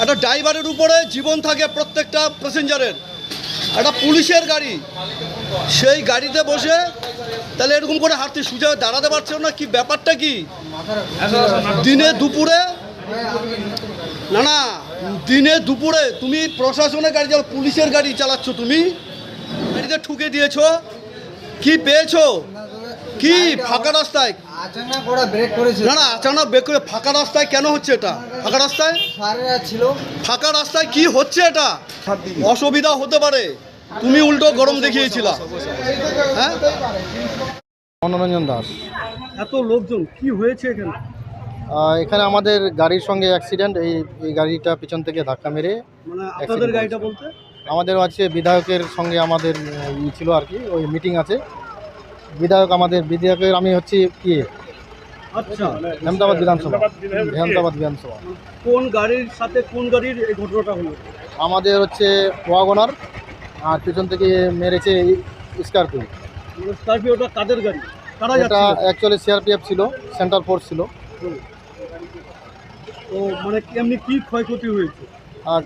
একটা ড্রাইভারের উপরে জীবন থাকে প্রত্যেকটা প্যাসেঞ্জারের। একটা পুলিশের গাড়ি, সেই গাড়িতে বসে তাহলে এরকম করে হাঁটতে সোজা দাঁড়াতে পারছো না, কি ব্যাপারটা কি? দিনে দুপুরে না দিনে দুপুরে তুমি প্রশাসনের গাড়ি চালাচ্ছ, পুলিশের গাড়ি চালাচ্ছ, তুমি গাড়িতে ঠুকে দিয়েছো, কি পেয়েছো? কি ফাঁকা রাস্তায় না না আচানক ব্রেক করে ফাঁকা রাস্তায় কেন হচ্ছে এটা? ফাঁকা রাস্তায় ফাঁকা রাস্তায় কি হচ্ছে এটা? অসুবিধা হতে পারে, তুমি উল্টো গরম দেখিয়েছিলা। হ্যাঁ, মনোরঞ্জন দাস। এত লোকজন কি হয়েছে এখানে? এখানে আমাদের গাড়ির সঙ্গে অ্যাক্সিডেন্ট। এই গাড়িটা পিছন থেকে ধাক্কা মেরে, মানে আপনাদের গাড়িটা বলতে আমাদের আছে বিধায়কের সঙ্গে আমাদের ছিল আর কি, ওই মিটিং আছে। বিধায়কের আমি হচ্ছি কি আচ্ছা হেমতাবাদ বিধানসভা। কোন গাড়ির সাথে কোন গাড়ির এই ঘটনাটা হলো? আমাদের হচ্ছে ওয়াগনার, আর পিছন থেকে মেরেছে স্করপিও। স্করপিওটা কাদের গাড়ি? কারা এটা যাচ্ছে? অ্যাকচুয়ালি সিআরপিএফ ছিল, সেন্ট্রাল ফোর্স ছিল। তো মানে এমনি কি ক্ষয়ক্ষতি হয়েছে?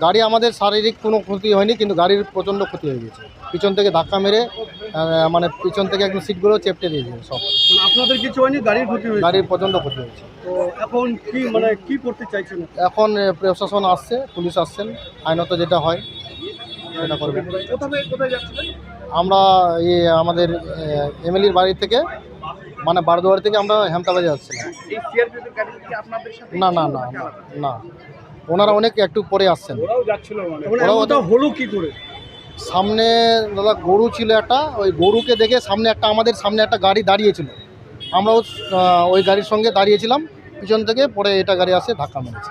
গাড়ি আমাদের শারীরিক কোনো ক্ষতি হয়নি, কিন্তু গাড়ির প্রচণ্ড ক্ষতি হয়ে গেছে। পিছন থেকে ধাক্কা মেরে মানে পিছন থেকে একদম সিটগুলো চেপটে দিয়েছে সব। মানে আপনাদের কিছু হয়নি, গাড়ির ক্ষতি হয়েছে? গাড়ির প্রচণ্ড ক্ষতি হয়েছে। তো এখন কি মানে কি করতে চাইছেন? এখন প্রশাসন আসছে, পুলিশ আসছেন, আইনত যেটা হয় সেটা করবে। কোথায় যাচ্ছিলেন? আমরা আমাদের এমএলএর বাড়ি থেকে, মানে বারদুয়ার থেকে আমরা হেমতাবাদে যাচ্ছিলাম। না না না না না, ওনারা অনেক একটু পরে আসছেন। ওরাও হলো কি করে? সামনে দাদা গরু ছিল একটা, ওই গরুকে দেখে সামনে আমাদের সামনে একটা গাড়ি দাঁড়িয়েছিল, আমরাও ওই গাড়ির সঙ্গে দাঁড়িয়েছিলাম, পিছন থেকে পরে এটা গাড়ি আসে ধাক্কা মেরেছে।